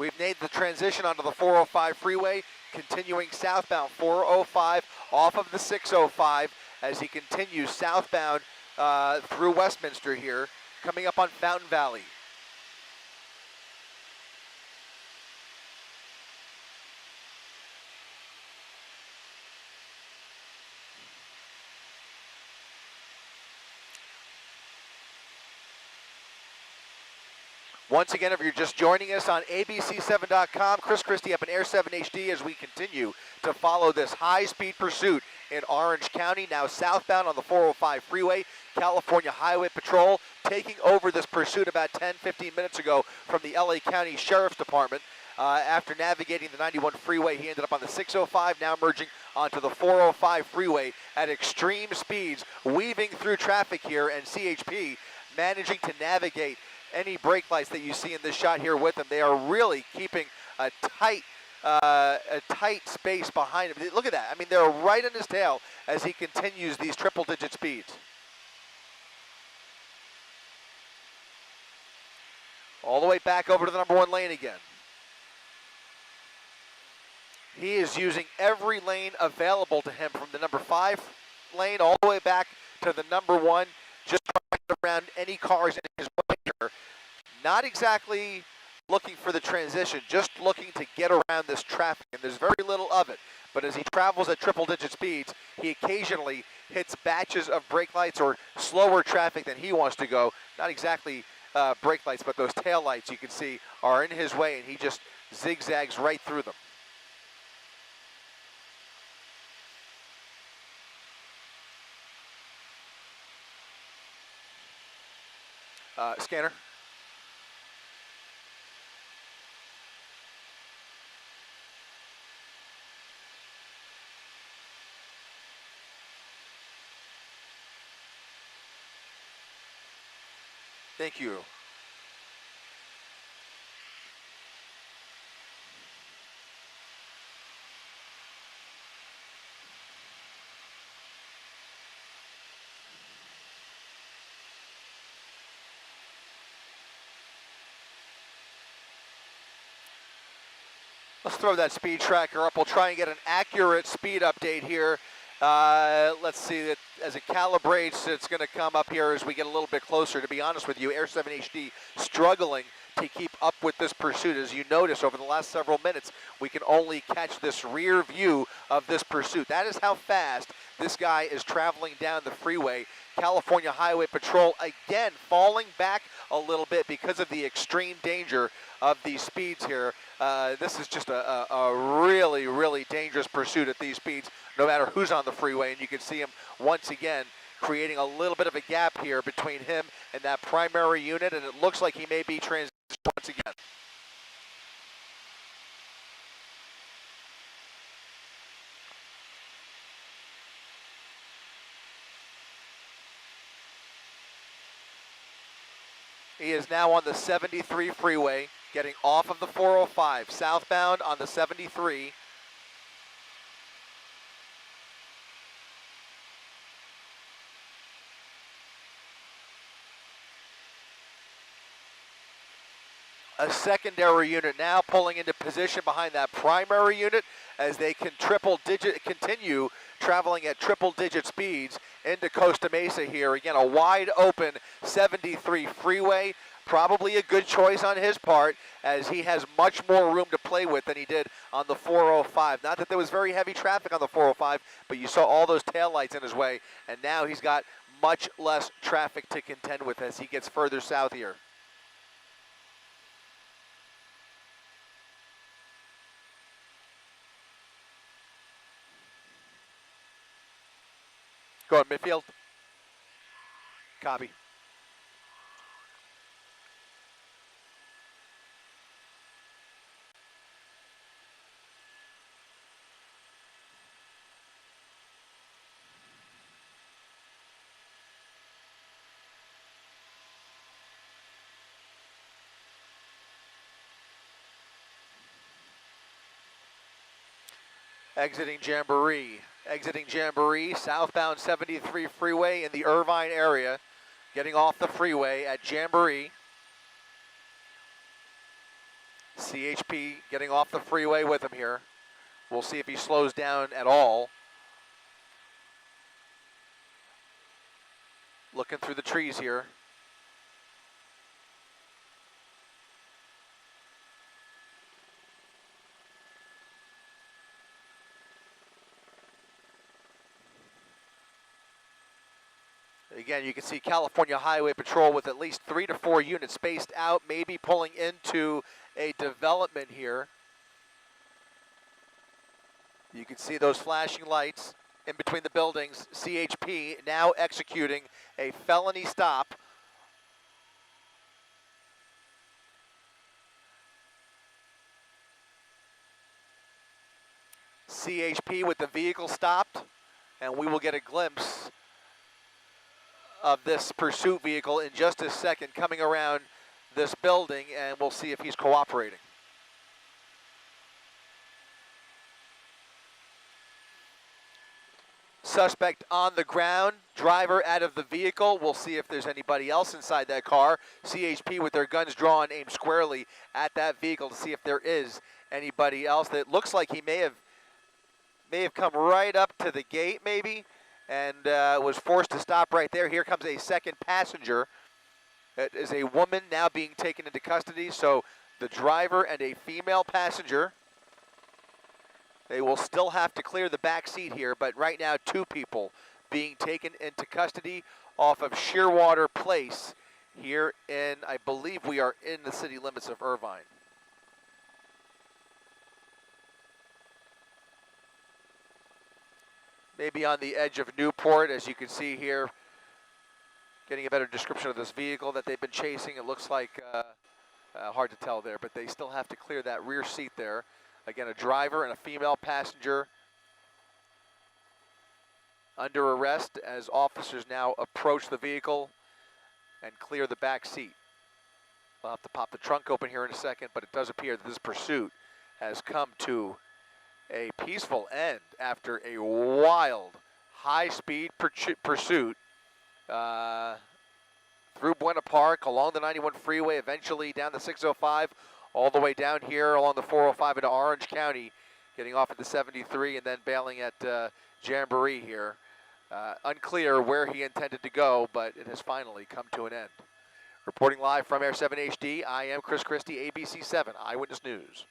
We've made the transition onto the 405 freeway, continuing southbound 405 off of the 605 as he continues southbound through Westminster here, coming up on Fountain Valley. Once again, if you're just joining us on ABC7.com, Chris Christie up in Air 7 HD as we continue to follow this high-speed pursuit in Orange County, now southbound on the 405 freeway. California Highway Patrol taking over this pursuit about 10-15 minutes ago from the LA County Sheriff's Department. After navigating the 91 freeway, he ended up on the 605, now merging onto the 405 freeway at extreme speeds, weaving through traffic here, and CHP managing to navigate any brake lights that you see in this shot here with them. They are really keeping a tight space behind him. Look at that. I mean, they're right on his tail as he continues these triple-digit speeds. All the way back over to the number 1 lane again. He is using every lane available to him from the number 5 lane all the way back to the number 1, just trying to around any cars in his way here. Not exactly looking for the transition, just looking to get around this traffic, and there's very little of it. But as he travels at triple-digit speeds, he occasionally hits batches of brake lights or slower traffic than he wants to go. Not exactly brake lights, but those tail lights you can see are in his way, and he just zigzags right through them. Scanner. Thank you. Let's throw that speed tracker up. We'll try and get an accurate speed update here. Let's see that as it calibrates, it's going to come up here as we get a little bit closer. To be honest with you, Air 7 HD struggling to keep up with this pursuit. As you notice, over the last several minutes, we can only catch this rear view of this pursuit. That is how fast this guy is traveling down the freeway. California Highway Patrol, again, falling back a little bit because of the extreme danger of these speeds here. This is just a really, really dangerous pursuit at these speeds, no matter who's on the freeway. And you can see him once again creating a little bit of a gap here between him and that primary unit, and it looks like he may be transitioning once again. He is now on the 73 freeway, getting off of the 405, southbound on the 73. A secondary unit now pulling into position behind that primary unit as they can continue traveling at triple-digit speeds into Costa Mesa here. Again, a wide open 73 freeway. Probably a good choice on his part, as he has much more room to play with than he did on the 405. Not that there was very heavy traffic on the 405, but you saw all those taillights in his way, and now he's got much less traffic to contend with as he gets further south here. Go on, midfield. Copy. Exiting Jamboree, southbound 73 freeway in the Irvine area, getting off the freeway at Jamboree. CHP getting off the freeway with him here. We'll see if he slows down at all. Looking through the trees here. Again, you can see California Highway Patrol with at least 3 to 4 units spaced out, maybe pulling into a development here. You can see those flashing lights in between the buildings. CHP now executing a felony stop. CHP with the vehicle stopped, and we will get a glimpse of this pursuit vehicle in just a second coming around this building, and we'll see if he's cooperating. Suspect on the ground, driver out of the vehicle. We'll see if there's anybody else inside that car. CHP with their guns drawn, aimed squarely at that vehicle to see if there is anybody else. That looks like he may have come right up to the gate maybe, and was forced to stop right there. Here comes a second passenger. It is a woman now being taken into custody, so the driver and a female passenger. They will still have to clear the back seat here, but right now 2 people being taken into custody off of Shearwater Place here in, I believe we are in the city limits of Irvine. Maybe on the edge of Newport, as you can see here, getting a better description of this vehicle that they've been chasing. It looks like, hard to tell there, but they still have to clear that rear seat there. Again, a driver and a female passenger under arrest as officers now approach the vehicle and clear the back seat. We'll have to pop the trunk open here in a second, but it does appear that this pursuit has come to a peaceful end after a wild, high-speed pursuit through Buena Park, along the 91 freeway, eventually down the 605, all the way down here along the 405 into Orange County, getting off at the 73 and then bailing at Jamboree here. Unclear where he intended to go, but it has finally come to an end. Reporting live from Air 7 HD, I am Chris Christie, ABC 7 Eyewitness News.